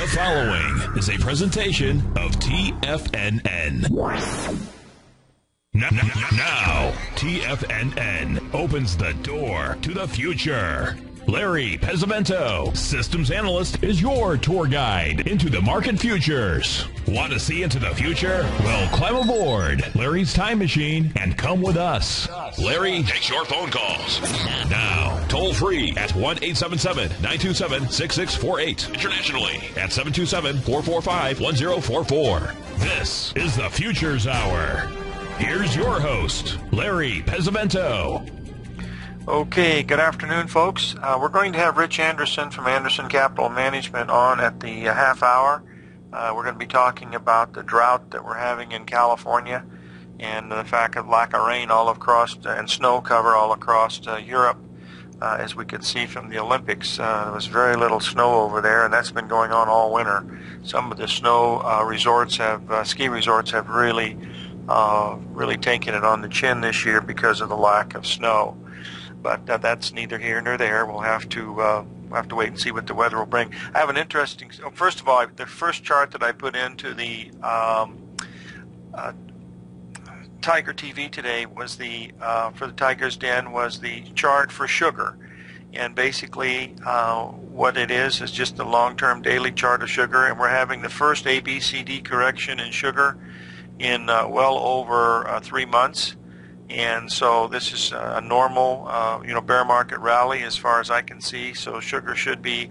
following is a presentation of TFNN. Now, TFNN opens the door to the future. Larry Pesavento, systems analyst, is your tour guide into the market futures. Want to see into the future? Well, climb aboard Larry's time machine and come with us. Larry takes your phone calls. Now, toll free at 1-877-927-6648. Internationally at 727-445-1044. This is the Futures Hour. Here's your host, Larry Pesavento. Okay, good afternoon, folks. We're going to have Rich Anderson from Anderson Capital Management on at the half hour. We're going to be talking about the drought that we're having in California and the fact of lack of rain all across and snow cover all across Europe. As we could see from the Olympics, there was very little snow over there, and that's been going on all winter. Some of the snow ski resorts have really taken it on the chin this year because of the lack of snow. But that's neither here nor there. We'll have to wait and see what the weather will bring. I have an interesting. First of all, the first chart that I put into the Tiger TV today was for the Tiger's Den was the chart for sugar, and basically what it is just a long-term daily chart of sugar, and we're having the first ABCD correction in sugar in well over 3 months. And so this is a normal, bear market rally as far as I can see. So sugar should be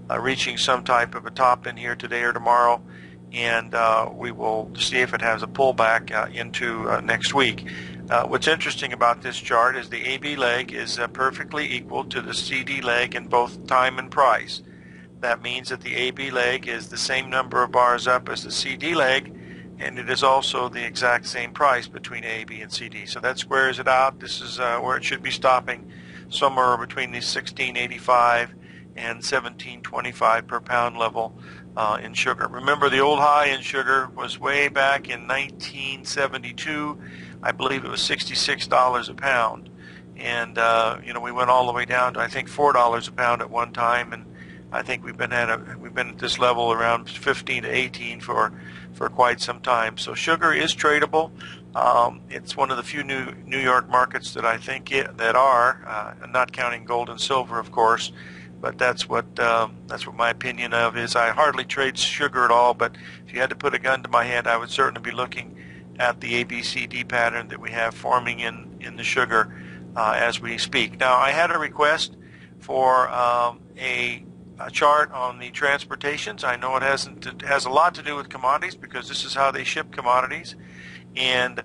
reaching some type of a top in here today or tomorrow, and we will see if it has a pullback into next week. What's interesting about this chart is the AB leg is perfectly equal to the CD leg in both time and price. That means that the AB leg is the same number of bars up as the CD leg, and it is also the exact same price between A, B, and CD. So that squares it out. This is where it should be stopping, somewhere between the $16.85 and $17.25 per pound level in sugar. Remember, the old high in sugar was way back in 1972. I believe it was $66 a pound. And, we went all the way down to, I think, $4 a pound at one time. And I think we've been at this level around 15 to 18 for quite some time. So sugar is tradable. It's one of the few New York markets that I think that are, not counting gold and silver, of course. But that's what my opinion of is. I hardly trade sugar at all. But if you had to put a gun to my head, I would certainly be looking at the ABCD pattern that we have forming in the sugar as we speak. Now, I had a request for a chart on the transportations. I know it has a lot to do with commodities because this is how they ship commodities, and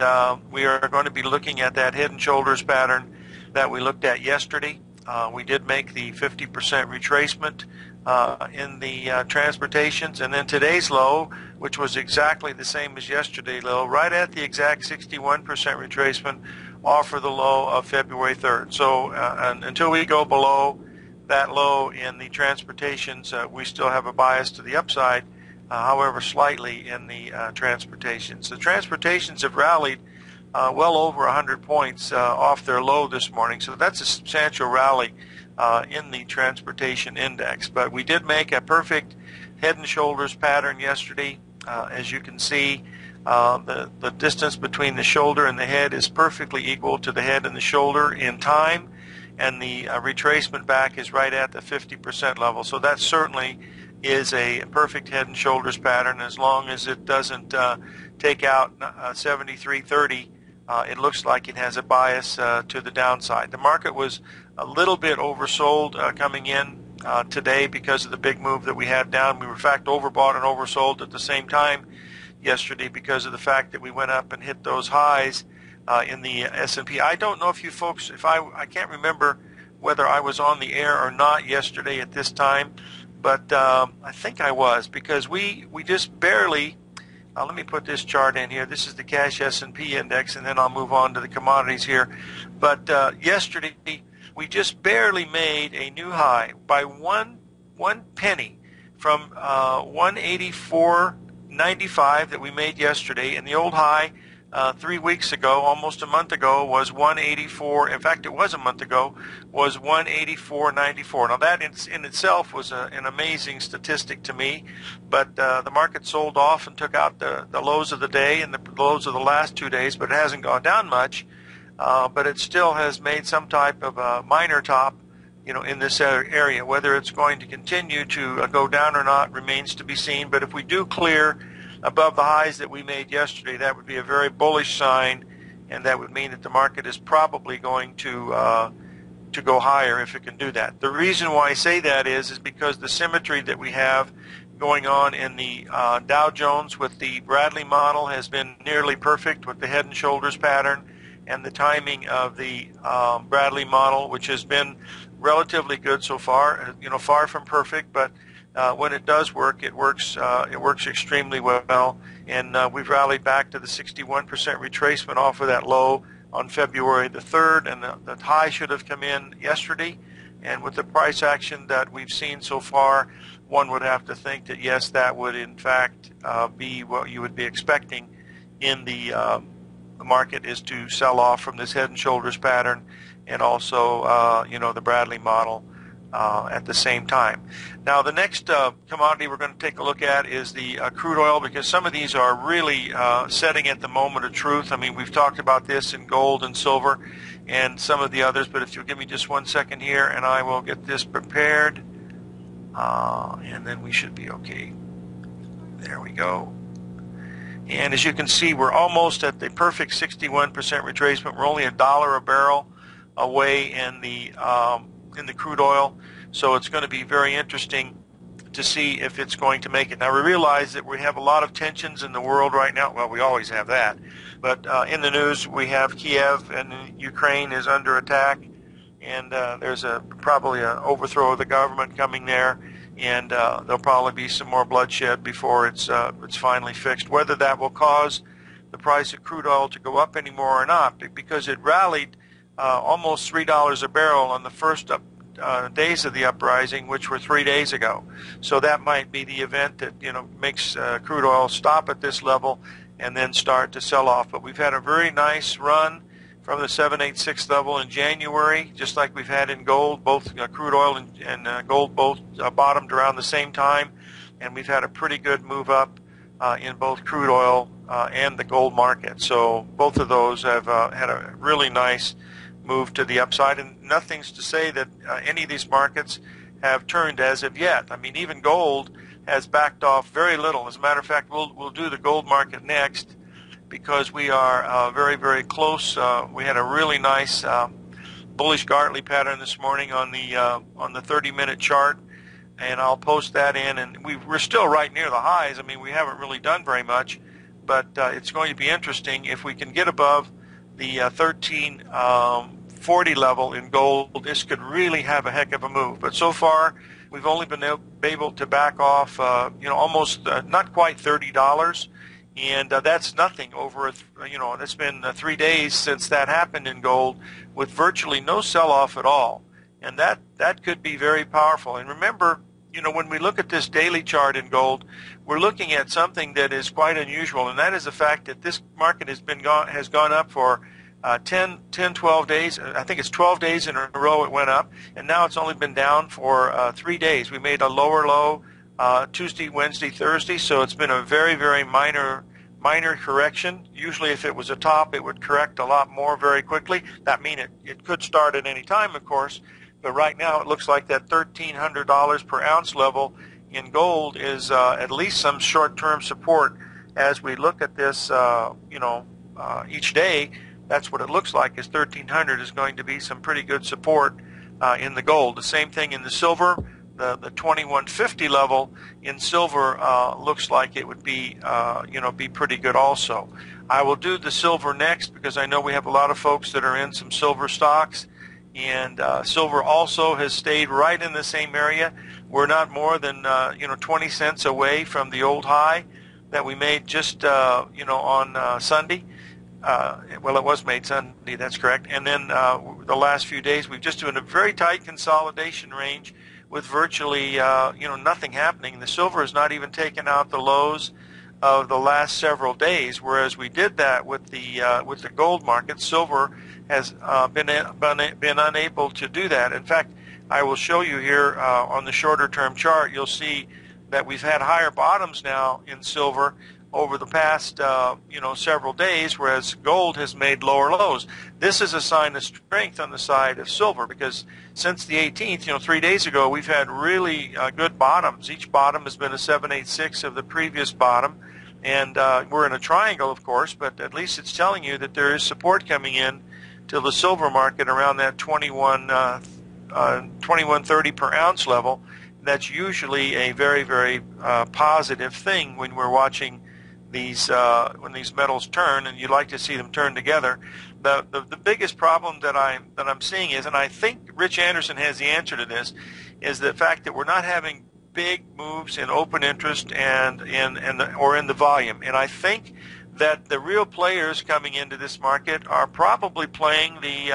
we are going to be looking at that head and shoulders pattern that we looked at yesterday. We did make the 50% retracement in the transportations, and then today's low, which was exactly the same as yesterday's low, right at the exact 61% retracement off of the low of February 3rd. So until we go below that low in the transportations, we still have a bias to the upside, however slightly in the transportations. The transportations have rallied well over 100 points off their low this morning, so that's a substantial rally in the transportation index. But we did make a perfect head and shoulders pattern yesterday. As you can see, the distance between the shoulder and the head is perfectly equal to the head and the shoulder in time, and the retracement back is right at the 50% level. So that certainly is a perfect head and shoulders pattern. As long as it doesn't take out 73.30, it looks like it has a bias to the downside. The market was a little bit oversold coming in today because of the big move that we had down. We were in fact overbought and oversold at the same time yesterday because of the fact that we went up and hit those highs in the S&P. I don't know if you folks, I can't remember whether I was on the air or not yesterday at this time, but I think I was, because we just barely, let me put this chart in here. This is the cash S&P index, and then I'll move on to the commodities here. But yesterday, we just barely made a new high by one penny from 184.95 that we made yesterday, and the old high 3 weeks ago, almost a month ago, was 184. In fact, it was a month ago, was 184.94. Now that in itself was an amazing statistic to me, but the market sold off and took out the lows of the day and the lows of the last 2 days, but it hasn't gone down much. But it still has made some type of a minor top, in this area. Whether it's going to continue to go down or not remains to be seen. But if we do clear above the highs that we made yesterday, that would be a very bullish sign, and that would mean that the market is probably going to go higher if it can do that. The reason why I say that is because the symmetry that we have going on in the Dow Jones with the Bradley model has been nearly perfect with the head and shoulders pattern, and the timing of the Bradley model, which has been relatively good so far, far from perfect, but when it does work, it works extremely well, and we've rallied back to the 61% retracement off of that low on February the 3rd, and the high should have come in yesterday, and with the price action that we've seen so far, one would have to think that yes, that would in fact be what you would be expecting in the market, is to sell off from this head and shoulders pattern, and also the Bradley model at the same time. Now the next commodity we're going to take a look at is the crude oil, because some of these are really setting at the moment of truth. I mean, we've talked about this in gold and silver and some of the others, but if you'll give me just 1 second here and I will get this prepared, and then we should be okay. There we go. And as you can see, we're almost at the perfect 61% retracement. We're only $1 a barrel away in the crude oil, so it's going to be very interesting to see if it's going to make it. Now we realize that we have a lot of tensions in the world right now. Well, we always have that, but in the news we have Kiev and Ukraine is under attack, and there's probably an overthrow of the government coming there, and there'll probably be some more bloodshed before it's finally fixed. Whether that will cause the price of crude oil to go up anymore or not, because it rallied almost $3 a barrel on the first days of the uprising, which were 3 days ago. So that might be the event that makes crude oil stop at this level and then start to sell off. But we've had a very nice run from the 786 level in January, just like we've had in gold. Both crude oil and gold both bottomed around the same time, and we've had a pretty good move up in both crude oil and the gold market. So both of those have had a really nice move to the upside, and nothing's to say that any of these markets have turned as of yet. I mean, even gold has backed off very little. As a matter of fact, we'll do the gold market next, because we are very, very close. We had a really nice bullish Gartley pattern this morning on the 30-minute chart, and I'll post that in. And we're still right near the highs. I mean, we haven't really done very much, but it's going to be interesting if we can get above the 1340 level in gold. This could really have a heck of a move. But so far, we've only been able to back off, almost not quite $30. And that's nothing over, it's been 3 days since that happened in gold, with virtually no sell-off at all. And that could be very powerful. And remember, when we look at this daily chart in gold, we're looking at something that is quite unusual, and that is the fact that this market has gone up for 10, 12 days. I think it's 12 days in a row it went up, and now it's only been down for 3 days. We made a lower low Tuesday, Wednesday, Thursday, so it's been a very, very minor correction. Usually if it was a top, it would correct a lot more very quickly. That means it could start at any time, of course, but right now it looks like that $1,300 per ounce level in gold is at least some short-term support. As we look at this, each day, that's what it looks like, is 1,300 is going to be some pretty good support in the gold. The same thing in the silver. The 2150 level in silver looks like it would be be pretty good also. I will do the silver next, because I know we have a lot of folks that are in some silver stocks, and silver also has stayed right in the same area. We're not more than 20 cents away from the old high that we made just on Sunday. Well, it was made Sunday, that's correct. And then the last few days we've just been in a very tight consolidation range with virtually nothing happening. The silver has not even taken out the lows of the last several days, whereas we did that with the gold market. Silver has been unable to do that. In fact, I will show you here on the shorter term chart. You'll see that we've had higher bottoms now in silver over the past several days, whereas gold has made lower lows. This is a sign of strength on the side of silver, because since the 18th, 3 days ago, we've had really good bottoms. Each bottom has been a 786 of the previous bottom, and we're in a triangle, of course, but at least it's telling you that there is support coming in to the silver market around that 21.30 per ounce level. That's usually a very, very positive thing when we're watching these when these metals turn, and you'd like to see them turn together. The biggest problem that I'm seeing is, and I think Rich Anderson has the answer to this, is the fact that we're not having big moves in open interest and in the volume. And I think that the real players coming into this market are probably playing the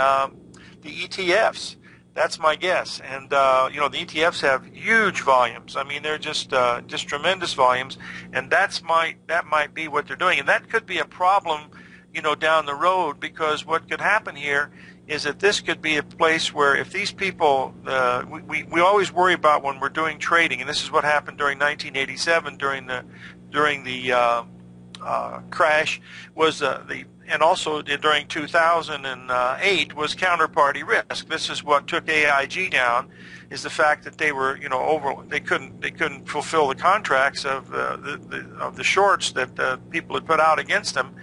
ETFs. That's my guess. And the ETFs have huge volumes. I mean, they're just tremendous volumes, and that might be what they're doing. And that could be a problem, down the road, because what could happen here is that this could be a place where if these people, we always worry about when we're doing trading, and this is what happened during 1987 during the crash, was and also during 2008 was counterparty risk. This is what took AIG down, is the fact that they were they couldn't fulfill the contracts of the shorts that people had put out against them,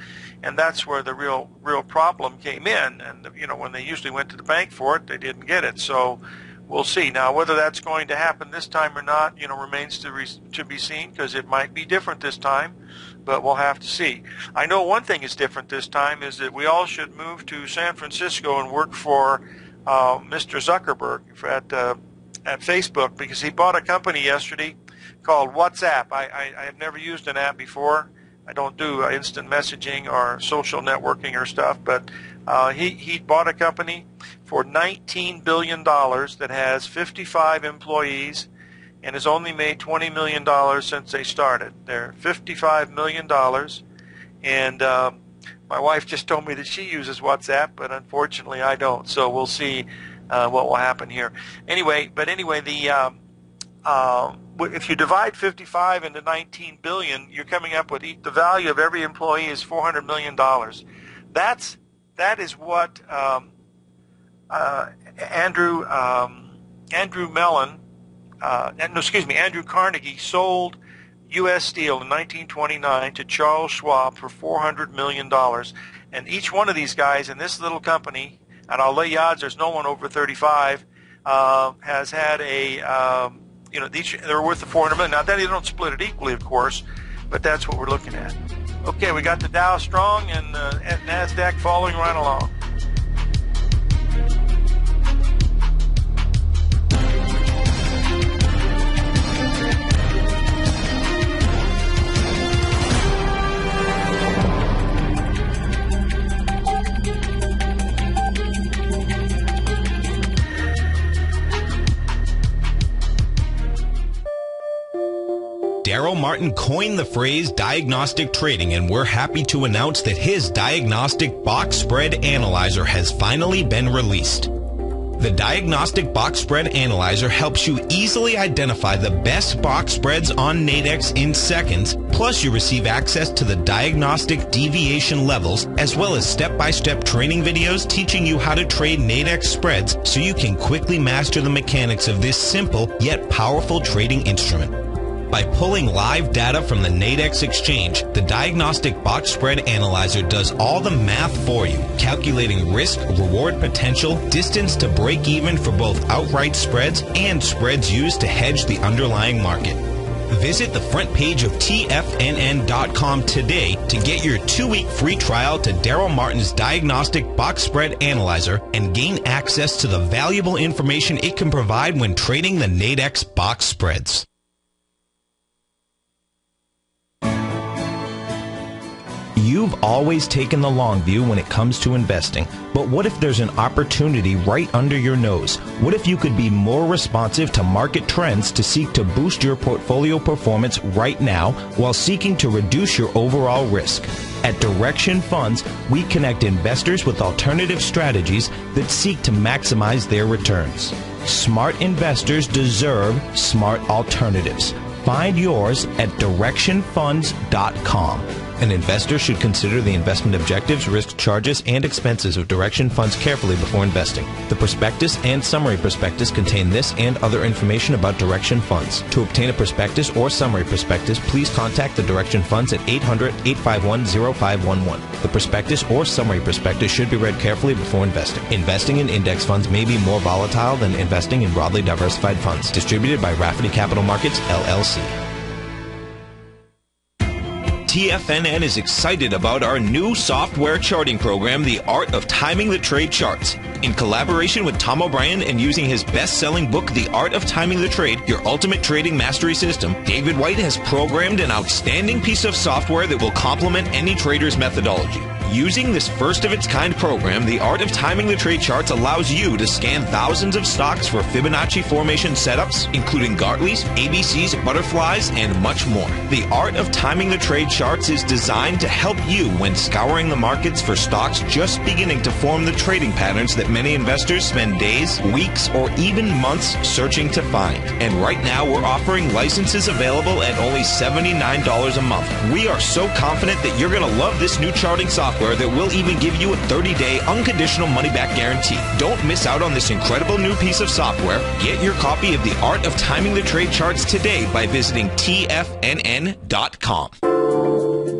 and that's where the real problem came in. And when they usually went to the bank for it, they didn't get it. So we'll see. Now, whether that's going to happen this time or not, remains to be seen, because it might be different this time, but we'll have to see. I know one thing is different this time is that we all should move to San Francisco and work for Mr. Zuckerberg at Facebook, because he bought a company yesterday called WhatsApp. I have never used an app before. I don't do instant messaging or social networking or stuff, but he bought a company for $19 billion that has 55 employees and has only made $20 million since they started. They're $55 million, and my wife just told me that she uses WhatsApp, but unfortunately I don't. So we'll see what will happen here. Anyway, if you divide 55 into 19 billion, you're coming up with the value of every employee is $400 million. That is what Andrew Carnegie sold U.S. Steel in 1929 to Charles Schwab for $400 million. And each one of these guys in this little company, and I'll lay you odds there's no one over 35, has had a, they're worth the $400 million. Now, they don't split it equally, of course, but that's what we're looking at. Okay, we got the Dow strong and NASDAQ following right along. Daryl Martin coined the phrase diagnostic trading, and we're happy to announce that his diagnostic box spread analyzer has finally been released. The Diagnostic Box Spread Analyzer helps you easily identify the best box spreads on Nadex in seconds, plus you receive access to the diagnostic deviation levels, as well as step-by-step training videos teaching you how to trade Nadex spreads so you can quickly master the mechanics of this simple yet powerful trading instrument. By pulling live data from the Nadex exchange, the Diagnostic Box Spread Analyzer does all the math for you, calculating risk, reward potential, distance to break even for both outright spreads and spreads used to hedge the underlying market. Visit the front page of TFNN.com today to get your 2-week free trial to Daryl Martin's Diagnostic Box Spread Analyzer and gain access to the valuable information it can provide when trading the Nadex box spreads. You've always taken the long view when it comes to investing, but what if there's an opportunity right under your nose? What if you could be more responsive to market trends to seek to boost your portfolio performance right now while seeking to reduce your overall risk? At Direction Funds, we connect investors with alternative strategies that seek to maximize their returns. Smart investors deserve smart alternatives. Find yours at directionfunds.com. An investor should consider the investment objectives, risk charges, and expenses of Direction Funds carefully before investing. The prospectus and summary prospectus contain this and other information about Direction Funds. To obtain a prospectus or summary prospectus, please contact the Direction Funds at 800-851-0511. The prospectus or summary prospectus should be read carefully before investing. Investing in index funds may be more volatile than investing in broadly diversified funds. Distributed by Rafferty Capital Markets, LLC. TFNN is excited about our new software charting program, The Art of Timing the Trade Charts. In collaboration with Tom O'Brien and using his best-selling book, The Art of Timing the Trade, Your Ultimate Trading Mastery System, David White has programmed an outstanding piece of software that will complement any trader's methodology. Using this first-of-its-kind program, The Art of Timing the Trade Charts allows you to scan thousands of stocks for Fibonacci formation setups, including Gartley's, ABC's, butterflies, and much more. The Art of Timing the Trade Charts is designed to help you when scouring the markets for stocks just beginning to form the trading patterns that many investors spend days, weeks, or even months searching to find. And right now, we're offering licenses available at only $79 a month. We are so confident that you're going to love this new charting software that will even give you a 30-day unconditional money-back guarantee. Don't miss out on this incredible new piece of software. Get your copy of The Art of Timing the Trade Charts today by visiting TFNN.com.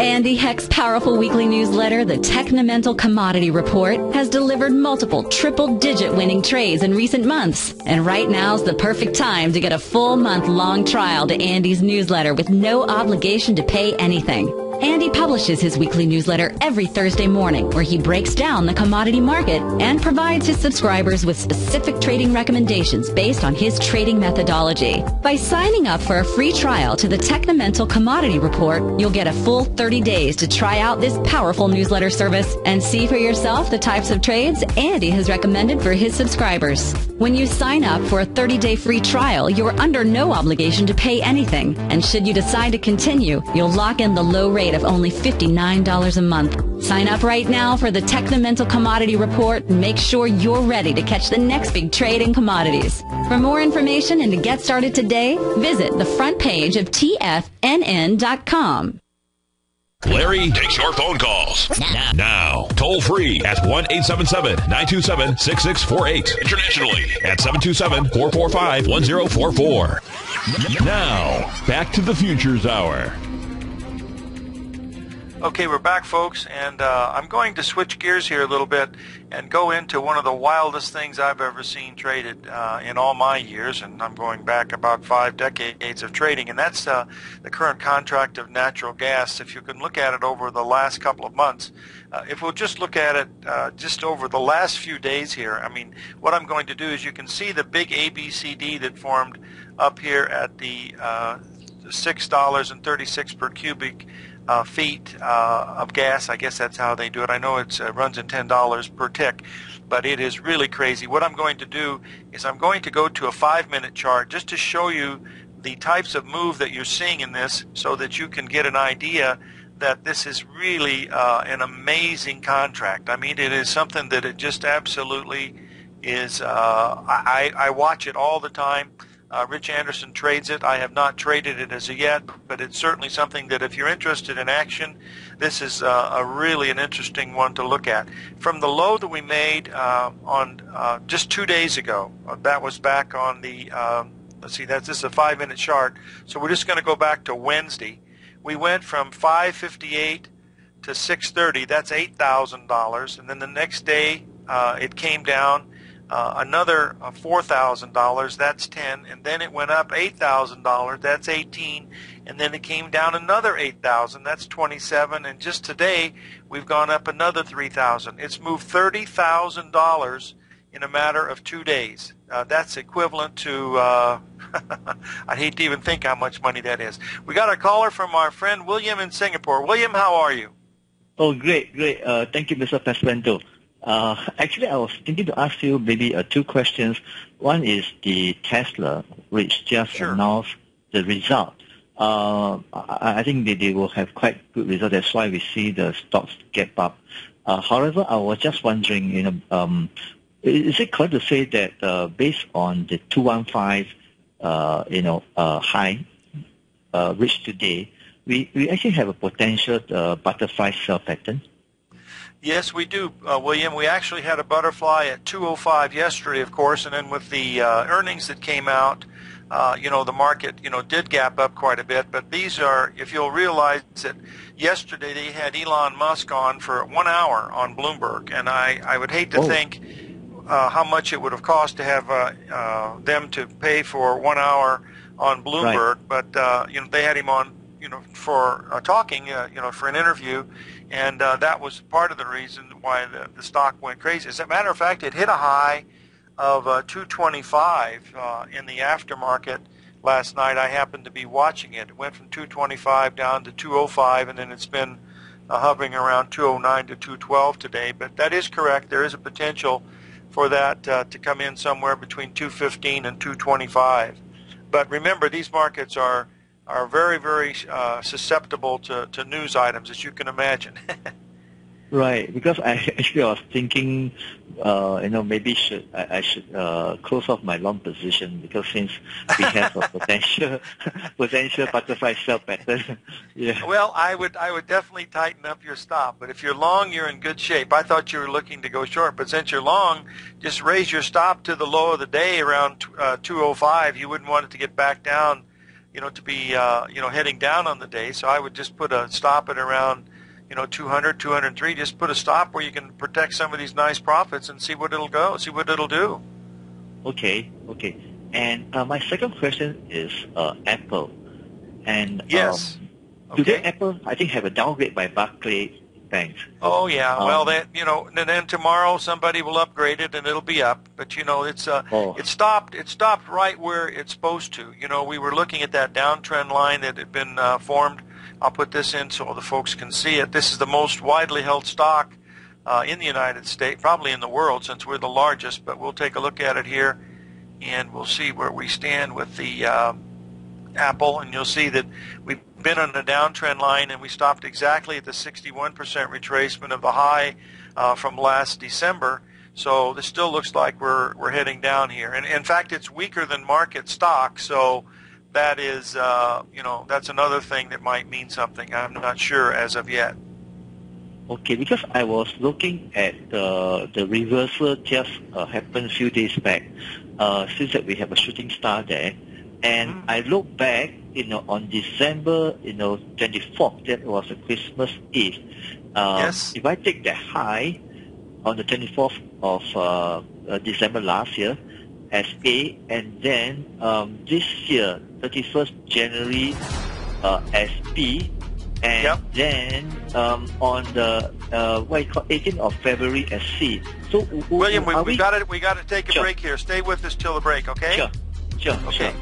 Andy Heck's powerful weekly newsletter, the Technomental Commodity Report, has delivered multiple triple-digit winning trades in recent months. And right now's the perfect time to get a full month-long trial to Andy's newsletter with no obligation to pay anything. Andy publishes his weekly newsletter every Thursday morning, where he breaks down the commodity market and provides his subscribers with specific trading recommendations based on his trading methodology. By signing up for a free trial to the Technomental Commodity Report, you'll get a full 30 days to try out this powerful newsletter service and see for yourself the types of trades Andy has recommended for his subscribers. When you sign up for a 30-day free trial, you're under no obligation to pay anything. And should you decide to continue, you'll lock in the low rate of only $59 a month. Sign up right now for the Technomental Commodity Report and make sure you're ready to catch the next big trade in commodities. For more information and to get started today, visit the front page of TFNN.com. Larry takes your phone calls now. Toll free at 1-877-927-6648. Internationally at 727-445-1044. Now, back to the Futures Hour. Okay, we're back, folks, and I'm going to switch gears here a little bit and go into one of the wildest things I've ever seen traded in all my years, and I'm going back about 5 decades of trading, and that's the current contract of natural gas. If you can look at it over the last couple of months, if we'll just look at it just over the last few days here, I mean, what I'm going to do is you can see the big ABCD that formed up here at the $6.36 per cubic feet of gas. I guess that's how they do it. I know it runs in $10 per tick, but it is really crazy. What I'm going to do is I'm going to go to a 5-minute chart just to show you the types of move that you're seeing in this so that you can get an idea that this is really an amazing contract. I mean, it is something that it just absolutely is. I watch it all the time. Rich Anderson trades it. I have not traded it as of yet, but it's certainly something that if you're interested in action, this is really an interesting one to look at. From the low that we made on just 2 days ago, that was back on the, let's see, this is a 5-minute chart, so we're just going to go back to Wednesday. We went from 558 to 630, that's $8,000, and then the next day it came down another $4,000, that's 10, and then it went up $8,000, that's 18, and then it came down another 8,000, that's 27, and just today we've gone up another 3,000. It's moved $30,000 in a matter of 2 days. That's equivalent to, I'd hate to even think how much money that is. We got a caller from our friend William in Singapore. William, how are you? Oh, great. Thank you, Mr. Pesavento. Actually, I was thinking to ask you maybe two questions. One is the Tesla, which just announced the result. I think they will have quite good result. That's why we see the stocks get up. However, I was just wondering, is it correct to say that based on the 215, high reached today, we actually have a potential butterfly sell pattern? Yes, we do, William. We actually had a butterfly at 205 yesterday, of course, and then with the earnings that came out, the market, did gap up quite a bit. But these are, if you'll realize that yesterday they had Elon Musk on for 1 hour on Bloomberg, and I would hate to think how much it would have cost to have them to pay for 1 hour on Bloomberg. Right. But they had him on, for talking, for an interview. And that was part of the reason why the stock went crazy. As a matter of fact, it hit a high of 225 in the aftermarket last night. I happened to be watching it. It went from 225 down to 205, and then it's been hovering around 209 to 212 today. But that is correct. There is a potential for that to come in somewhere between 215 and 225. But remember, these markets are very, very susceptible to news items, as you can imagine. Right, because I was thinking, maybe I should close off my long position, because since we have a potential butterfly sell pattern. Yeah. Well, I would definitely tighten up your stop. But if you're long, you're in good shape. I thought you were looking to go short, but since you're long, just raise your stop to the low of the day around 205. You wouldn't want it to get back down, to be heading down on the day. So I would just put a stop at around 200, 203, just put a stop where you can protect some of these nice profits and see what it'll do. Okay. And my second question is Apple. And yes. Today Apple, I think, have a downgrade by Barclays Bank. Oh yeah. Well, and then tomorrow somebody will upgrade it and it'll be up. But it stopped right where it's supposed to. We were looking at that downtrend line that had been formed. I'll put this in so the folks can see it. This is the most widely held stock in the United States, probably in the world, since we're the largest. But we'll take a look at it here, and we'll see where we stand with the Apple. And you'll see that we've been on a downtrend line, and we stopped exactly at the 61% retracement of the high from last December. So this still looks like we're heading down here. And in fact, it's weaker than market stock. So that is, that's another thing that might mean something. I'm not sure as of yet. Okay, because I was looking at the reversal just happened a few days back, since that we have a shooting star there. And I look back, on December, 24th, that was a Christmas Eve. Yes. If I take the high on the 24th of December last year as A, and then this year, 31st January as B, and then on the 18th of February as C. So William, we got to take a break here. Stay with us till the break, okay? Sure. Okay.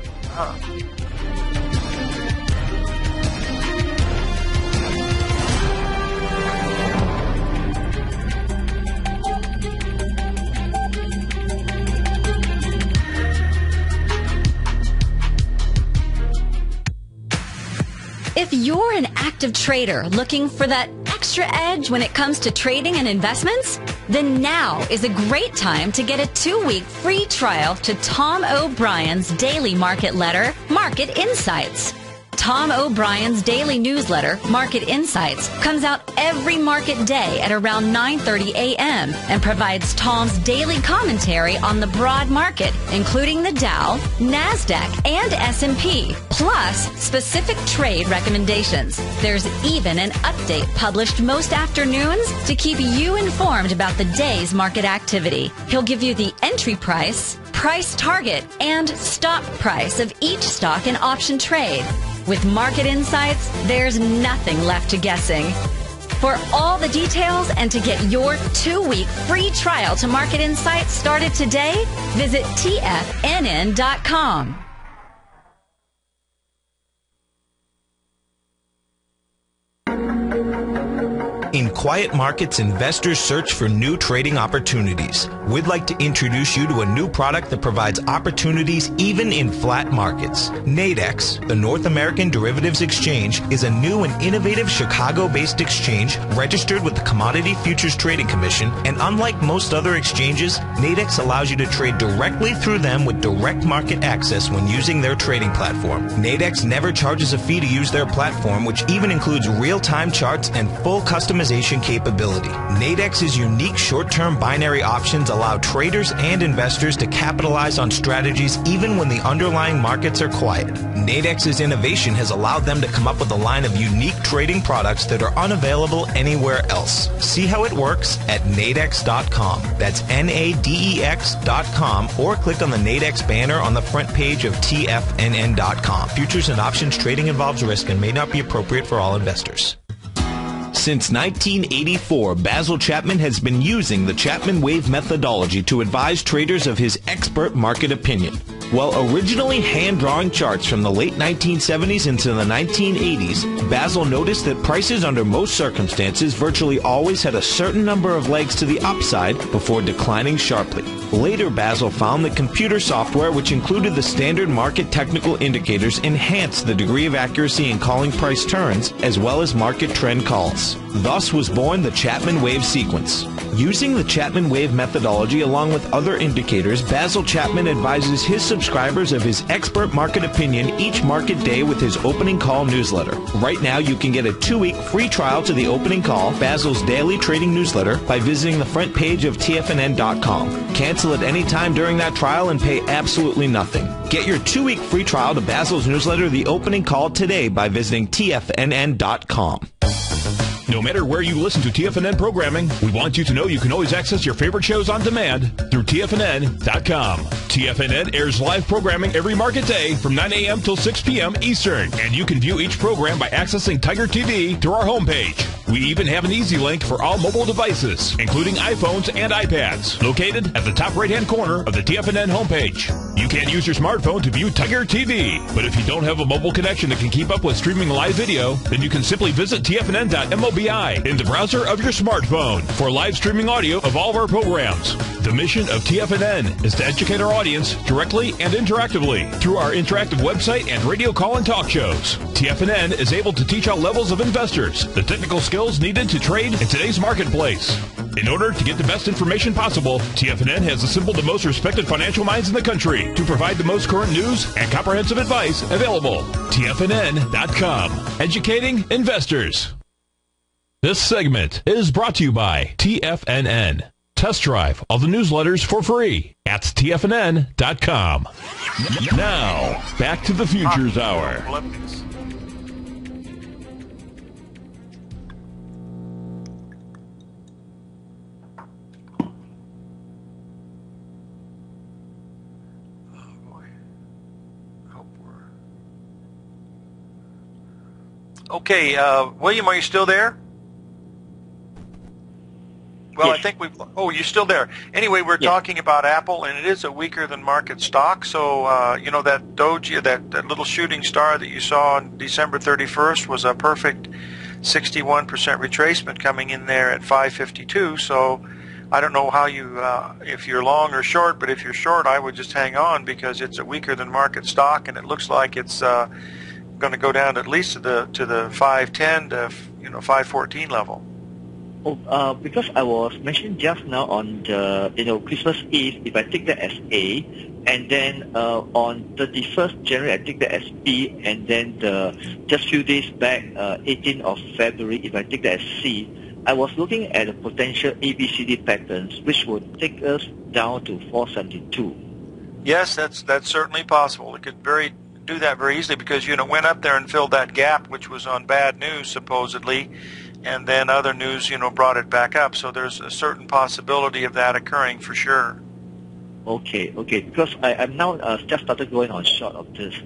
If you're an active trader looking for that extra edge when it comes to trading and investments, then now is a great time to get a 2-week free trial to Tom O'Brien's daily market letter, Market Insights. Tom O'Brien's daily newsletter, Market Insights, comes out every market day at around 9:30 a.m. and provides Tom's daily commentary on the broad market, including the Dow, NASDAQ, and S&P, plus specific trade recommendations. There's even an update published most afternoons to keep you informed about the day's market activity. He'll give you the entry price, price target, and stop price of each stock and option trade. With Market Insights, there's nothing left to guessing. For all the details and to get your 2-week free trial to Market Insights started today, visit TFNN.com. In quiet markets, investors search for new trading opportunities. We'd like to introduce you to a new product that provides opportunities even in flat markets. Nadex, the North American Derivatives Exchange, is a new and innovative Chicago-based exchange registered with the Commodity Futures Trading Commission, and unlike most other exchanges, Nadex allows you to trade directly through them with direct market access when using their trading platform. Nadex never charges a fee to use their platform, which even includes real-time charts and full customization capability. Nadex's unique short-term binary options allow traders and investors to capitalize on strategies even when the underlying markets are quiet. Nadex's innovation has allowed them to come up with a line of unique trading products that are unavailable anywhere else. See how it works at nadex.com. That's NADEX.com, or click on the Nadex banner on the front page of TFNN.com. Futures and options trading involves risk and may not be appropriate for all investors. Since 1984, Basil Chapman has been using the Chapman Wave methodology to advise traders of his expert market opinion. While originally hand-drawing charts from the late 1970s into the 1980s, Basil noticed that prices under most circumstances virtually always had a certain number of legs to the upside before declining sharply. Later, Basil found that computer software, which included the standard market technical indicators, enhanced the degree of accuracy in calling price turns as well as market trend calls. Thus was born the Chapman Wave sequence. Using the Chapman Wave methodology along with other indicators, Basil Chapman advises his subscribers of his expert market opinion each market day with his opening call newsletter. Right now, you can get a 2-week free trial to the opening call, Basil's daily trading newsletter, by visiting the front page of TFNN.com. Cancel at any time during that trial and pay absolutely nothing. Get your 2-week free trial to Basil's newsletter, The Opening Call, today by visiting TFNN.com. No matter where you listen to TFNN programming, we want you to know you can always access your favorite shows on demand through TFNN.com. TFNN airs live programming every market day from 9 a.m. till 6 p.m. Eastern, and you can view each program by accessing Tiger TV through our homepage. We even have an easy link for all mobile devices, including iPhones and iPads, located at the top right-hand corner of the TFNN homepage. You can use your smartphone to view Tiger TV, but if you don't have a mobile connection that can keep up with streaming live video, then you can simply visit TFNN.mobi in the browser of your smartphone for live streaming audio of all of our programs. The mission of TFNN is to educate our audience directly and interactively through our interactive website and radio call and talk shows. TFNN is able to teach all levels of investors the technical skills needed to trade in today's marketplace. In order to get the best information possible, TFNN has assembled the most respected financial minds in the country to provide the most current news and comprehensive advice available. TFNN.com. Educating investors. This segment is brought to you by TFNN. Test drive all the newsletters for free at TFNN.com. Now, back to the Futures Hour. Okay, William, are you still there? Well, yes. I think we've... Oh, you're still there. Anyway, we're talking about Apple, and it is a weaker than market stock. So, you know, that doji, that little shooting star that you saw on December 31st was a perfect 61% retracement coming in there at 552. So I don't know how you, if you're long or short, but if you're short, I would just hang on because it's a weaker than market stock, and it looks like it's going to go down at least to the 510 to 514 level. Oh, because I was mentioning just now on the Christmas Eve, if I take that as A, and then on 31st January I take that as B, and then just few days back, 18th of February, if I take that as C, I was looking at a potential ABCD patterns, which would take us down to 472. Yes, that's certainly possible. It could do that very easily because it went up there and filled that gap, which was on bad news supposedly. And then other news, brought it back up. So there's a certain possibility of that occurring for sure. Okay. Because I'm now just started going on short of this.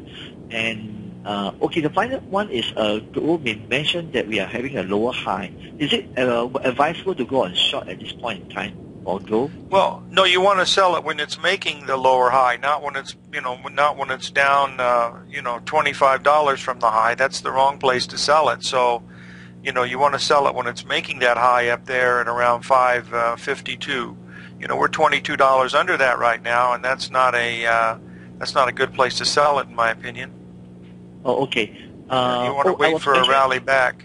And, the final one is gold. We mentioned that we are having a lower high. Is it advisable to go on short at this point in time or gold? Well, no, you want to sell it when it's making the lower high, not when it's, not when it's down, $25 from the high. That's the wrong place to sell it. So, you want to sell it when it's making that high up there at around 552. We're $22 under that right now, and that's not a good place to sell it, in my opinion. Oh, okay. You want to wait for a rally back.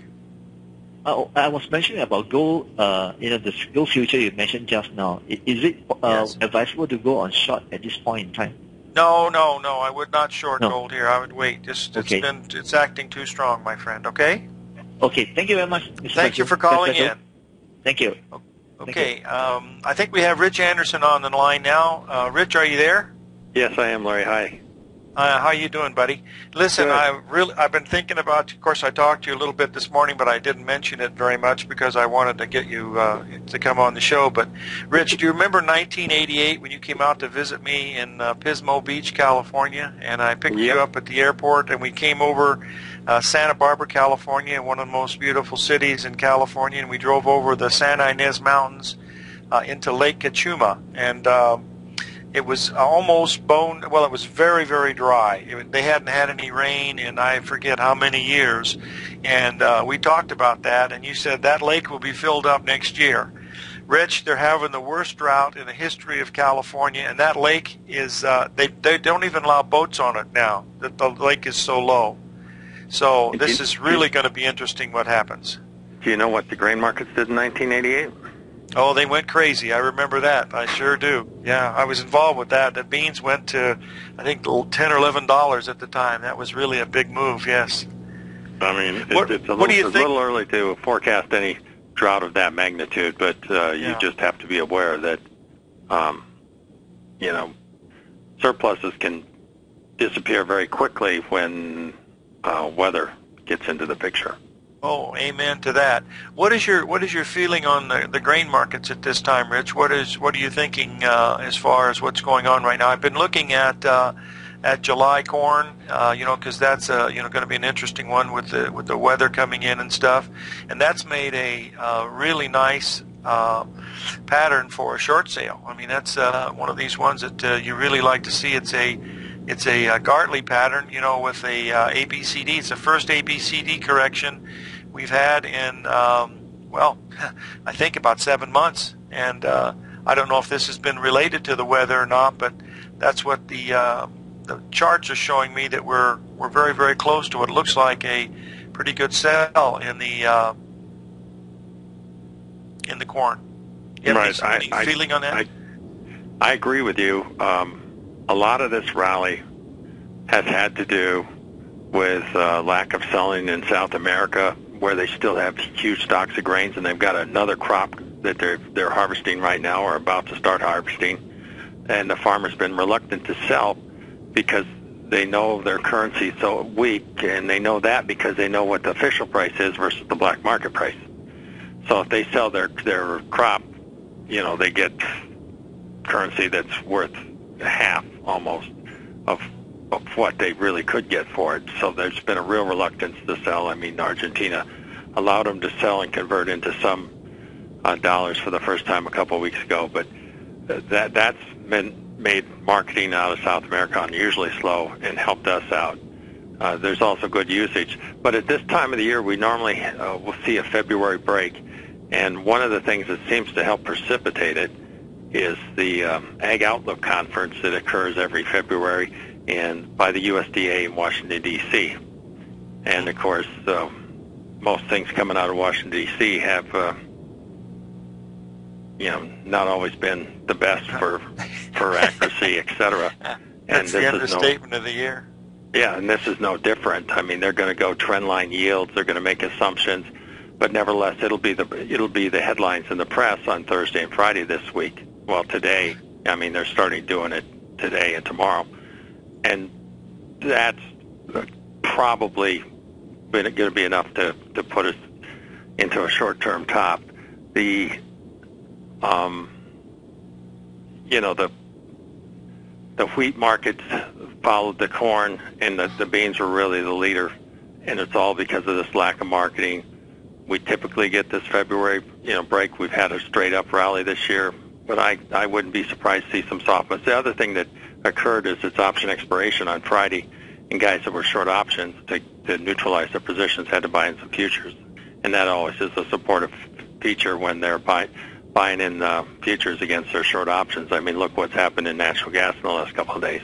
I was mentioning about gold, the gold future you mentioned just now. Is it Yes. advisable to go on short at this point in time? No, I would not short gold here. I would wait. Okay. It's acting too strong, my friend, okay? Okay, thank you very much, Mr. Thank you for calling in. Thank you. Okay, I think we have Rich Anderson on the line now. Rich, are you there? Yes, I am, Larry. Hi. How you doing, buddy? Listen, Good. I've been thinking about. Of course, I talked to you a little bit this morning, but I didn't mention it very much because I wanted to get you to come on the show. But, Rich, do you remember 1988 when you came out to visit me in Pismo Beach, California, and I picked you up at the airport, and we came over Santa Barbara, California, one of the most beautiful cities in California, and we drove over the Santa Ynez Mountains into Lake Cachuma, and it was almost it was very, very dry. They hadn't had any rain in I forget how many years, and we talked about that, and you said that lake will be filled up next year. Rich, they're having the worst drought in the history of California, and that lake is, they don't even allow boats on it now. The lake is so low. So this is really going to be interesting what happens. Do you know what the grain markets did in 1988? Oh, they went crazy. I remember that. I sure do. Yeah, I was involved with that. The beans went to, I think, $10 or $11 at the time. That was really a big move, yes. I mean, it's a little early to forecast any drought of that magnitude, but you just have to be aware that, surpluses can disappear very quickly when weather gets into the picture. Oh, amen to that. What is your feeling on the grain markets at this time, Rich? What are you thinking as far as what's going on right now? I've been looking at July corn, because that's going to be an interesting one with the weather coming in and stuff, and that's made a really nice pattern for a short sale. I mean, that's one of these ones that you really like to see. It's a Gartley pattern, with a ABCD. It's the first ABCD correction we've had in, I think about 7 months. And I don't know if this has been related to the weather or not, but that's what the charts are showing me, that we're very, very close to what looks like a pretty good sell in the corn. You have any feeling on that? I agree with you. A lot of this rally has had to do with lack of selling in South America, where they still have huge stocks of grains, and they've got another crop that they're harvesting right now, or about to start harvesting, and the farmer's been reluctant to sell because they know their currency is so weak, and they know that because they know what the official price is versus the black market price. So if they sell their crop, they get currency that's worth half almost of what they really could get for it. So there's been a real reluctance to sell. I mean, Argentina allowed them to sell and convert into some dollars for the first time a couple of weeks ago, but that's made marketing out of South America unusually slow and helped us out. There's also good usage. But at this time of the year, we normally will see a February break, and one of the things that seems to help precipitate it is the Ag Outlook Conference that occurs every February by the USDA in Washington, D.C. And, of course, most things coming out of Washington, D.C. have, not always been the best for accuracy, et cetera. That's the understatement of the year. Yeah, and this is no different. I mean, they're going to go trendline yields. They're going to make assumptions. But nevertheless, it'll be the headlines in the press on Thursday and Friday this week. Well, today, I mean, they're starting doing it today and tomorrow. And that's probably going to be enough to put us into a short-term top. The wheat markets followed the corn, and the beans were really the leader, and it's all because of this lack of marketing. We typically get this February break. We've had a straight-up rally this year, but I wouldn't be surprised to see some softness. The other thing that occurred is its option expiration on Friday, and guys that were short options to neutralize their positions had to buy in some futures. and that always is a supportive feature when they're buying in futures against their short options. I mean, look what's happened in natural gas in the last couple of days.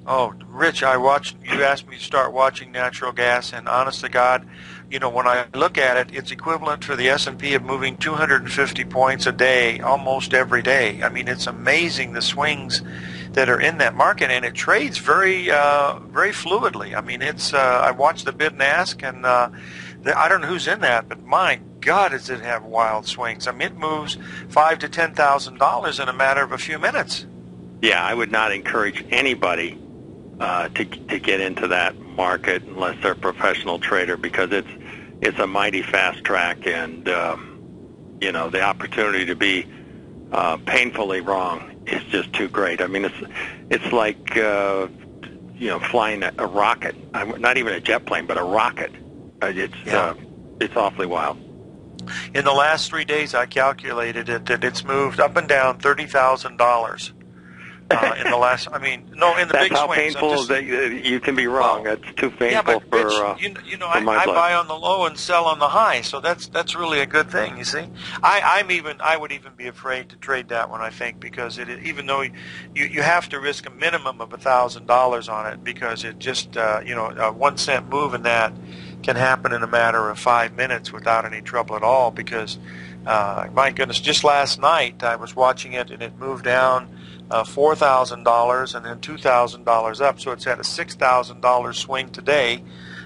Oh, Rich, you asked me to start watching natural gas, and honest to God, when I look at it, it's equivalent for the S&P of moving 250 points a day almost every day. I mean, it's amazing the swings that are in that market, and it trades very fluidly. I mean, I watched the bid and ask, and I don't know who's in that, but my God, does it have wild swings. I mean, it moves $5,000 to $10,000 in a matter of a few minutes. Yeah, I would not encourage anybody to get into that market unless they're a professional trader, because it's a mighty fast track, and the opportunity to be painfully wrong is just too great. I mean, it's like flying a rocket, not even a jet plane, but a rocket. It's awfully wild. In the last 3 days, I calculated it that it's moved up and down $30,000. In the last, in the That's big how swings. painful that you can be wrong. That's too painful yeah, but for Rich, for my I blood. buy on the low and sell on the high, so that's really a good thing. You see, I would even be afraid to trade that one. I think because even though you have to risk a minimum of $1,000 on it, because it just a 1 cent move in that can happen in a matter of 5 minutes without any trouble at all. Because my goodness, just last night I was watching it and it moved down $4,000 and then $2,000 up, so it's had a $6,000 swing today,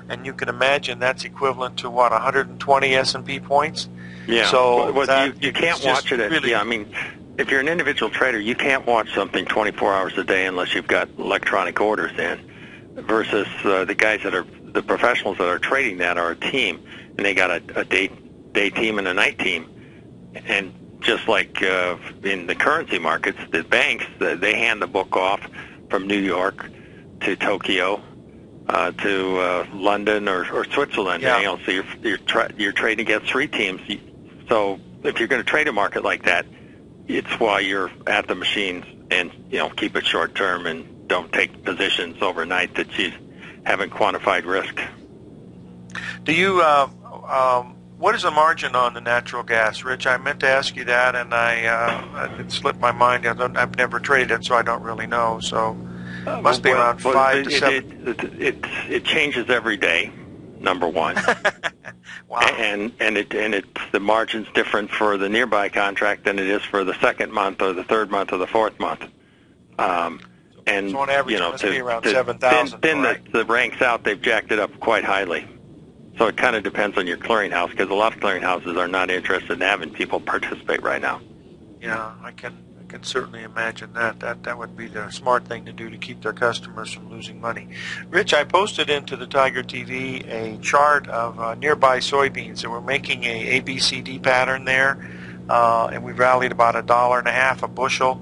and you can imagine that's equivalent to what, 120 S&P points. Yeah. So you can't watch it. If you're an individual trader, you can't watch something 24 hours a day unless you've got electronic orders in. Versus the guys that are the professionals that are trading that are a team, and they got a day team and a night team, and just like in the currency markets, the banks, they hand the book off from New York to Tokyo to London or Switzerland. Yeah. So you're trading against three teams. So if you're going to trade a market like that, it's while you're at the machines, and keep it short term and don't take positions overnight that you haven't quantified risk. Do you? What is the margin on the natural gas, Rich? I meant to ask you that, and it slipped my mind. I've never traded it, so I don't really know. So it must be around 5 to 7. It changes every day. Number one. Wow. And the margin's different for the nearby contract than it is for the second month or the third month or the fourth month. And so on average, it must be around 7,000. Then right? the ranks out, they've jacked it up quite highly. So it kind of depends on your clearinghouse, because a lot of clearinghouses are not interested in having people participate right now. Yeah, I can certainly imagine that. That would be the smart thing to do to keep their customers from losing money. Rich, I posted into the Tiger TV a chart of nearby soybeans. So we're making a ABCD pattern there, and we rallied about $1.50 a bushel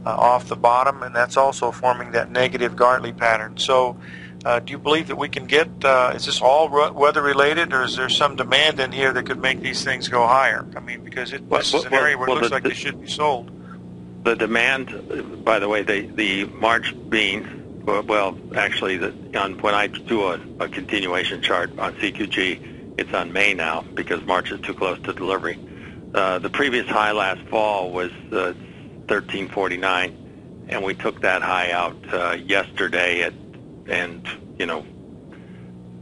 off the bottom, and that's also forming that negative Gartley pattern. So do you believe that we can get, is this all weather related, or is there some demand in here that could make these things go higher? I mean, because this is an area where it looks like they should be sold. The demand, by the way, the March beans, actually, when I do a continuation chart on CQG, it's on May now because March is too close to delivery. The previous high last fall was 1349, and we took that high out yesterday and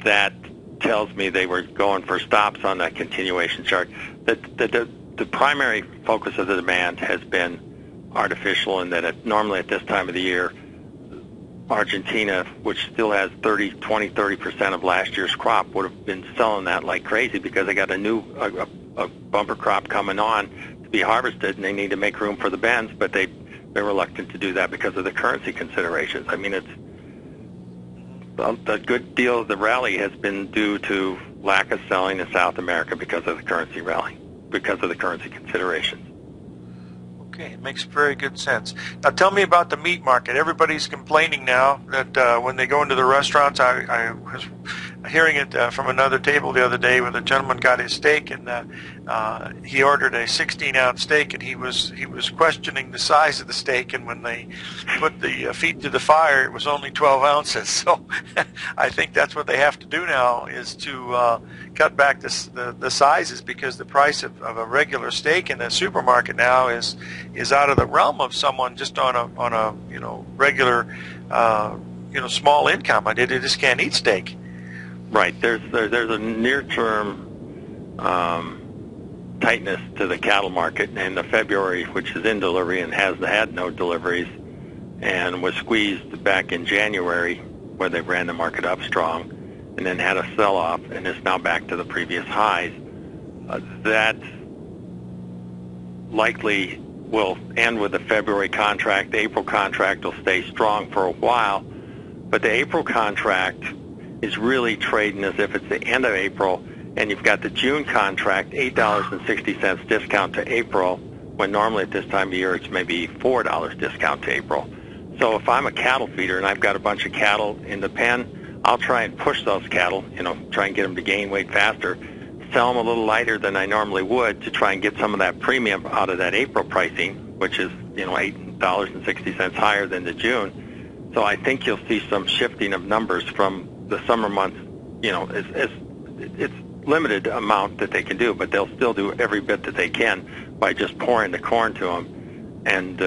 that tells me they were going for stops on that continuation chart. The primary focus of the demand has been artificial, in that normally at this time of the year, Argentina, which still has 30% of last year's crop, would have been selling that like crazy because they got a bumper crop coming on to be harvested, and they need to make room for the bends, but they're reluctant to do that because of the currency considerations. I mean, a good deal of the rally has been due to lack of selling in South America because of the currency rally, because of the currency considerations. Okay, it makes very good sense. Now tell me about the meat market. Everybody's complaining now that when they go into the restaurants, I hearing it from another table the other day, where the gentleman got his steak, and he ordered a 16-ounce steak, and he was questioning the size of the steak, and when they put the feet to the fire, it was only 12 ounces. So I think that's what they have to do now, is to cut back the sizes, because the price of a regular steak in a supermarket now is out of the realm of someone just on a regular small income. They just can't eat steak. Right. There's a near-term tightness to the cattle market, and the February, which is in delivery and has had no deliveries, and was squeezed back in January, where they ran the market up strong, and then had a sell-off, and is now back to the previous highs. That likely will end with the February contract. The April contract will stay strong for a while, but the April contract is really trading as if it's the end of April, and you've got the June contract, $8.60 discount to April, when normally at this time of year it's maybe $4 discount to April. So if I'm a cattle feeder and I've got a bunch of cattle in the pen, I'll try and push those cattle, try and get them to gain weight faster, sell them a little lighter than I normally would to try and get some of that premium out of that April pricing, which is $8.60 higher than the June. So I think you'll see some shifting of numbers from the summer months. It's limited amount that they can do, but they'll still do every bit that they can by just pouring the corn to them. And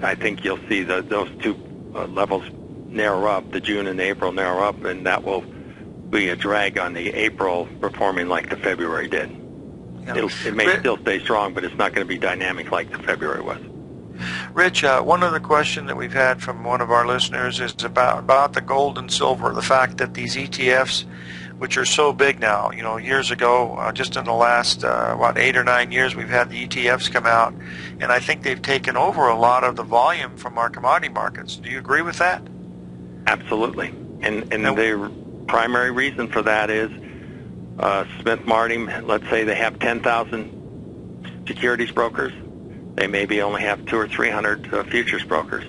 I think you'll see those two levels narrow up, the June and the April narrow up, and that will be a drag on the April performing like the February did. Yeah. It may still stay strong, but it's not going to be dynamic like the February was. Rich, one other question that we've had from one of our listeners is about the gold and silver, the fact that these ETFs, which are so big now, years ago, just in the last, 8 or 9 years, we've had the ETFs come out, and I think they've taken over a lot of the volume from our commodity markets. Do you agree with that? Absolutely. And the primary reason for that is Smith Martin, let's say they have 10,000 securities brokers. They maybe only have 200 or 300 futures brokers.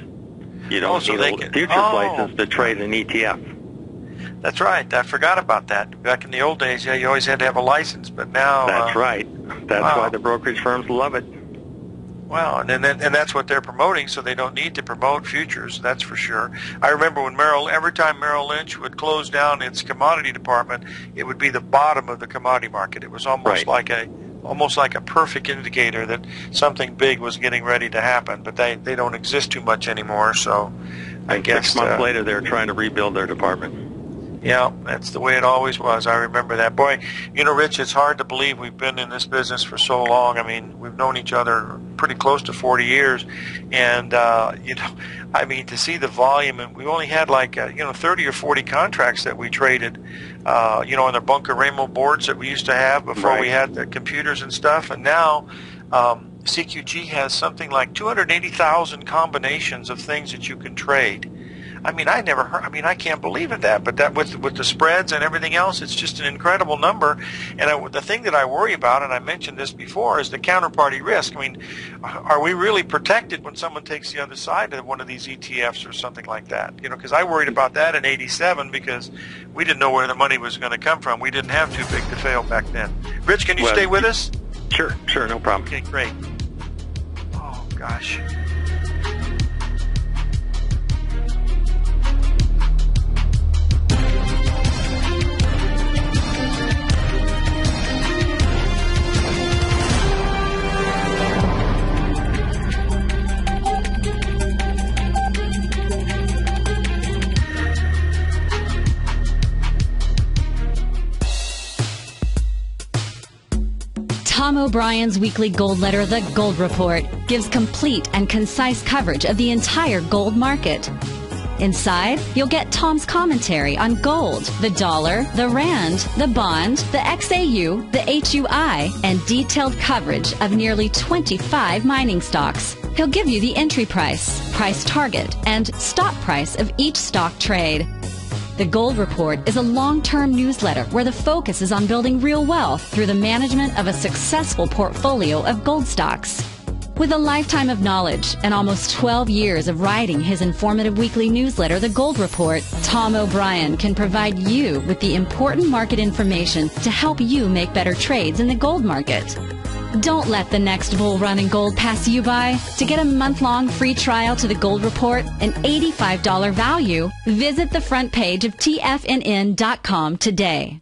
You don't need a futures license to trade an ETF. That's right. I forgot about that. Back in the old days, you always had to have a license, but now... That's right. That's why the brokerage firms love it. Wow, and that's what they're promoting, so they don't need to promote futures, that's for sure. I remember when every time Merrill Lynch would close down its commodity department, it would be the bottom of the commodity market. It was almost like a perfect indicator that something big was getting ready to happen, but they don't exist too much anymore, so I guess... 6 months later, they're trying to rebuild their department. Yeah, that's the way it always was. I remember that. Boy, Rich, it's hard to believe we've been in this business for so long. I mean, we've known each other pretty close to 40 years, and, to see the volume, and we only had 30 or 40 contracts that we traded, on the bunker Ramo boards that we used to have before we had the computers and stuff, and now CQG has something like 280,000 combinations of things that you can trade. I mean, I can't believe that, but that with the spreads and everything else, it's just an incredible number. And the thing that I worry about, and I mentioned this before, is the counterparty risk. I mean, are we really protected when someone takes the other side of one of these ETFs or something like that? Because I worried about that in '87 because we didn't know where the money was going to come from. We didn't have too big to fail back then. Rich, can you stay with us? Sure, no problem. Okay, great. Oh, gosh. Tom O'Brien's weekly gold letter, The Gold Report, gives complete and concise coverage of the entire gold market. Inside, you'll get Tom's commentary on gold, the dollar, the rand, the bond, the XAU, the HUI, and detailed coverage of nearly 25 mining stocks. He'll give you the entry price target, and stop price of each stock trade. The Gold Report is a long-term newsletter where the focus is on building real wealth through the management of a successful portfolio of gold stocks. With a lifetime of knowledge and almost 12 years of writing his informative weekly newsletter, The Gold Report, Tom O'Brien can provide you with the important market information to help you make better trades in the gold market. Don't let the next bull run in gold pass you by. To get a month-long free trial to The Gold Report, an $85 value, visit the front page of TFNN.com today.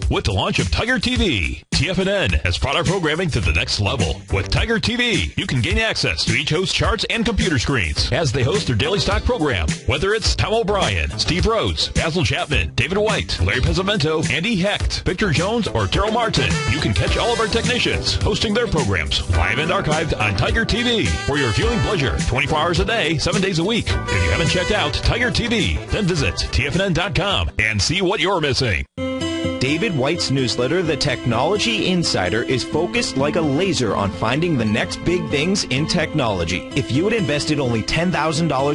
With the launch of Tiger TV, TFNN has brought our programming to the next level. With Tiger TV, you can gain access to each host's charts and computer screens as they host their daily stock program. Whether it's Tom O'Brien, Steve Rhodes, Basil Chapman, David White, Larry Pesavento, Andy Hecht, Victor Jones, or Daryl Martin, you can catch all of our technicians hosting their programs live and archived on Tiger TV for your viewing pleasure 24 hours a day, 7 days a week. If you haven't checked out Tiger TV, then visit TFNN.com and see what you're missing. David White's newsletter, The Technology Insider, is focused like a laser on finding the next big things in technology. If you had invested only $10,000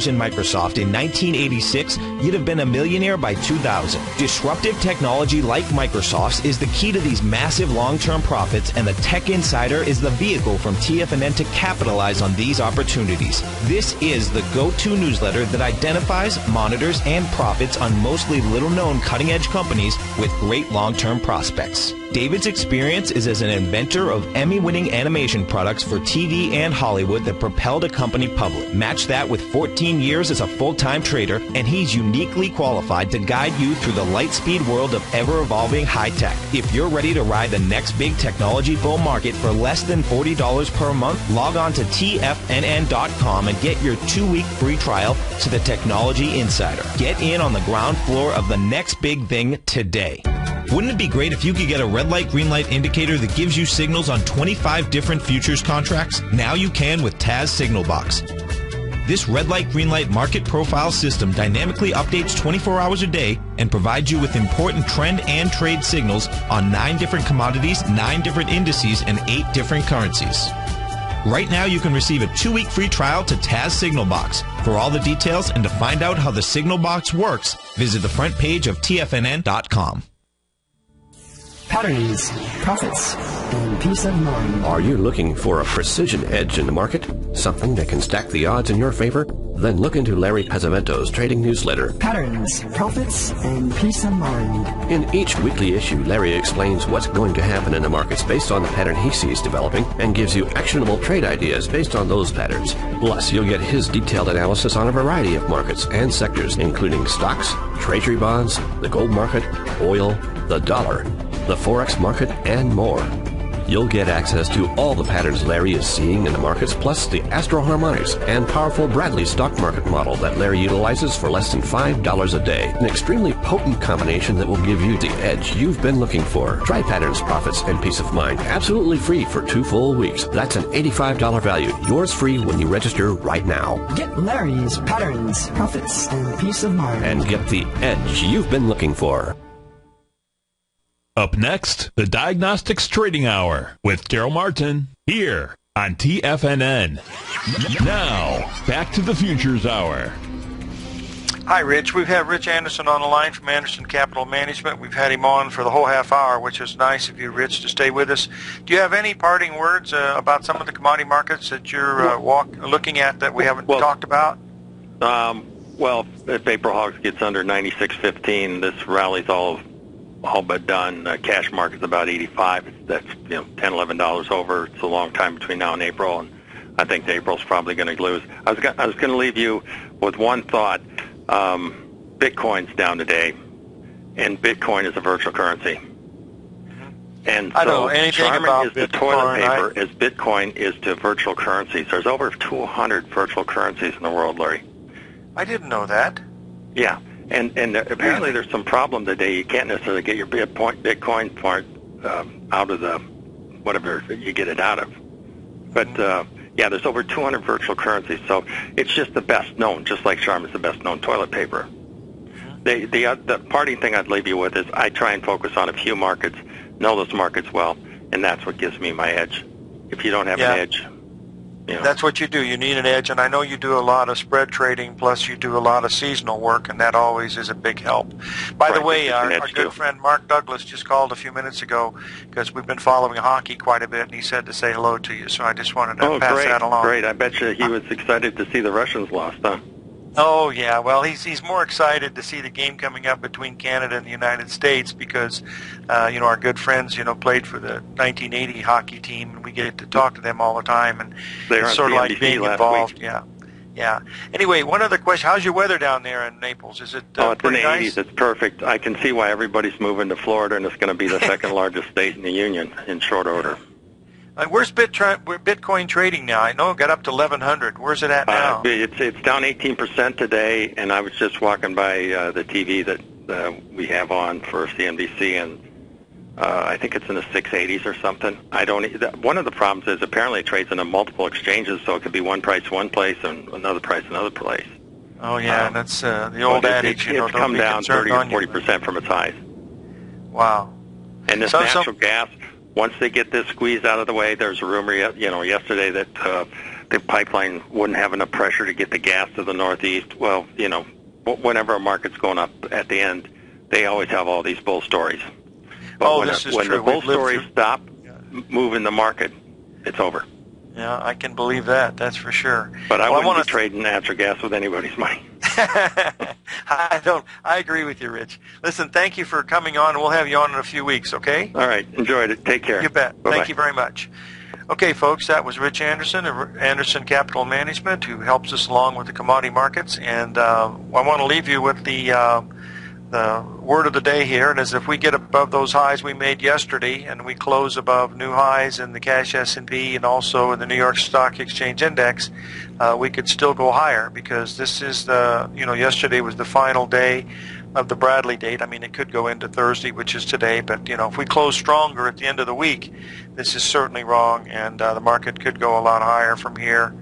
in Microsoft in 1986, you'd have been a millionaire by 2000. Disruptive technology like Microsoft's is the key to these massive long-term profits, and the Tech Insider is the vehicle from TFNN to capitalize on these opportunities. This is the go-to newsletter that identifies, monitors, and profits on mostly little-known cutting-edge companies with great long-term prospects. David's experience is as an inventor of Emmy-winning animation products for TV and Hollywood that propelled a company public. Match that with 14 years as a full-time trader, and he's uniquely qualified to guide you through the light-speed world of ever-evolving high-tech. If you're ready to ride the next big technology bull market for less than $40 per month, log on to TFNN.com and get your 2-week free trial to the Technology Insider. Get in on the ground floor of the next big thing today. Wouldn't it be great if you could get a red light, green light indicator that gives you signals on 25 different futures contracts? Now you can with Taz Signal Box. This red light, green light market profile system dynamically updates 24 hours a day and provides you with important trend and trade signals on 9 different commodities, 9 different indices, and 8 different currencies. Right now you can receive a 2-week free trial to Taz Signal Box. For all the details and to find out how the Signal Box works, visit the front page of TFNN.com. Patterns, profits, and peace of mind. Are you looking for a precision edge in the market? Something that can stack the odds in your favor? Then look into Larry Pesavento's trading newsletter. Patterns, profits, and peace of mind. In each weekly issue, Larry explains what's going to happen in the markets based on the pattern he sees developing and gives you actionable trade ideas based on those patterns. Plus, you'll get his detailed analysis on a variety of markets and sectors, including stocks, treasury bonds, the gold market, oil, the dollar, the Forex market, and more. You'll get access to all the patterns Larry is seeing in the markets, plus the Astro Harmonics and powerful Bradley stock market model that Larry utilizes for less than $5 a day. An extremely potent combination that will give you the edge you've been looking for. Try Patterns, Profits, and Peace of Mind absolutely free for 2 full weeks. That's an $85 value. Yours free when you register right now. Get Larry's Patterns, Profits, and Peace of Mind. And get the edge you've been looking for. Up next, the Diagnostics Trading Hour with Daryl Martin here on TFNN. Now, back to the Futures Hour. Hi, Rich. We've had Rich Anderson on the line from Anderson Capital Management. We've had him on for the whole half hour, which is nice of you, Rich, to stay with us. Do you have any parting words about some of the commodity markets that you're looking at that we haven't talked about? Well, if April Hogs gets under 96.15, this rally's all but done. Cash market's about 85. That's $10, $11 over. It's a long time between now and April, and I think April's probably going to lose. I was going to leave you with one thought. Bitcoin's down today, and Bitcoin is a virtual currency. And I don't know anything about is the toilet paper as Bitcoin is to virtual currencies. There's over 200 virtual currencies in the world, Larry. I didn't know that. Yeah. And apparently there's some problem today. You can't necessarily get your Bitcoin part out of the whatever you get it out of. But yeah, there's over 200 virtual currencies, so it's just the best known, just like Charmin's the best known toilet paper. The parting thing I'd leave you with is I try and focus on a few markets, know those markets well, and that's what gives me my edge. If you don't have an edge, That's what you do. You need an edge, and I know you do a lot of spread trading, plus you do a lot of seasonal work, and that always is a big help. By the way, our good friend Mark Douglas just called a few minutes ago because we've been following hockey quite a bit, and he said to say hello to you, so I just wanted to pass that along. Great. I bet you he was excited to see the Russians lost, huh? Oh, yeah. Well, he's more excited to see the game coming up between Canada and the United States because, our good friends, played for the 1980 hockey team, and we get to talk to them all the time, and it's sort of like being involved. Week. Yeah. Anyway, one other question. How's your weather down there in Naples? Is it it's in the nice? 80s. It's perfect. I can see why everybody's moving to Florida, and it's going to be the second largest state in the union in short order. Where's Bitcoin trading now? I know it got up to 1,100. Where's it at now? It's down 18% today, and I was just walking by the TV that we have on for CNBC, and I think it's in the 680s or something. One of the problems is apparently it trades in multiple exchanges, so it could be one price one place and another price another place. Oh yeah, and that's the old adage. It's come down 30 or 40% from its highs. Wow. And this natural gas. Once they get this squeeze out of the way, there's a rumor, yesterday that the pipeline wouldn't have enough pressure to get the gas to the Northeast. Well, whenever a market's going up at the end, they always have all these bull stories. But when the bull stories stop moving the market, it's over. Yeah, I can believe that. That's for sure. But I wouldn't be trading natural gas with anybody's money. I agree with you, Rich. Listen, thank you for coming on. We'll have you on in a few weeks, okay? All right. Enjoyed it. Take care. You bet. Bye-bye. Thank you very much. Okay, folks, that was Rich Anderson of Anderson Capital Management, who helps us along with the commodity markets. And I want to leave you with the word of the day here, and as if we get above those highs we made yesterday and we close above new highs in the cash S&P and also in the New York Stock Exchange Index, we could still go higher because this is yesterday was the final day of the Bradley date. I mean, it could go into Thursday, which is today, but if we close stronger at the end of the week, this is certainly wrong, and the market could go a lot higher from here.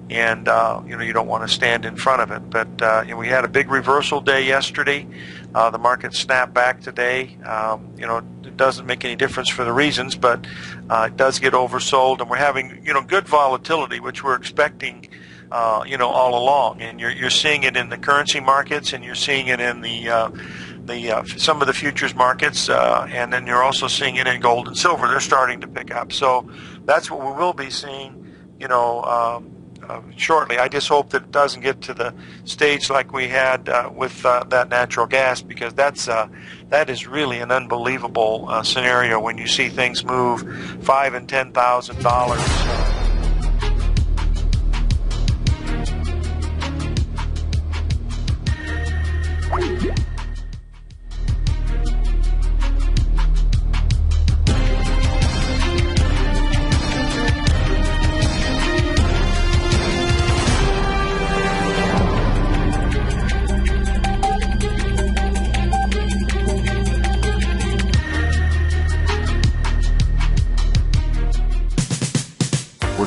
And you don't want to stand in front of it. But we had a big reversal day yesterday. The market snapped back today. It doesn't make any difference for the reasons, but it does get oversold, and we're having good volatility, which we're expecting all along. And you're seeing it in the currency markets, and you're seeing it in the some of the futures markets, and then you're also seeing it in gold and silver. They're starting to pick up. So that's what we will be seeing. Shortly. I just hope that it doesn't get to the stage like we had with that natural gas, because that is really an unbelievable scenario when you see things move $5,000 and $10,000.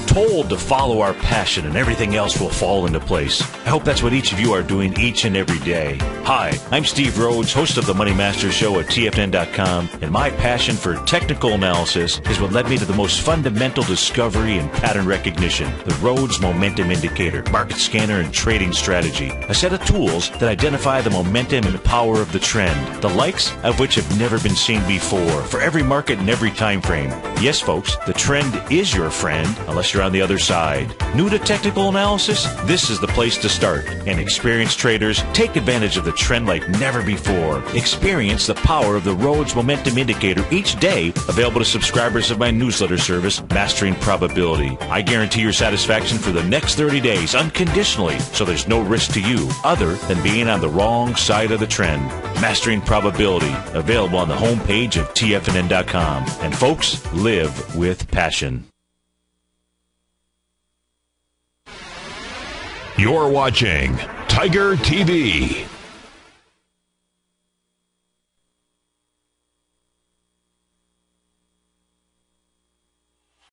Told to follow our passion and everything else will fall into place. I hope that's what each of you are doing each and every day. Hi, I'm Steve Rhodes, host of the Money Master Show at TFNN.com, and my passion for technical analysis is what led me to the most fundamental discovery in pattern recognition, the Rhodes Momentum Indicator, market scanner, and trading strategy, a set of tools that identify the momentum and power of the trend, the likes of which have never been seen before, for every market and every time frame. Yes, folks, the trend is your friend, unless you're on the other side. New to technical analysis? This is the place to start. And experienced traders take advantage of the trend like never before. Experience the power of the Rhodes Momentum Indicator each day, available to subscribers of my newsletter service, Mastering Probability. I guarantee your satisfaction for the next 30 days unconditionally, so there's no risk to you other than being on the wrong side of the trend. Mastering Probability, available on the homepage of TFNN.com. And folks, live with passion. You're watching Tiger TV.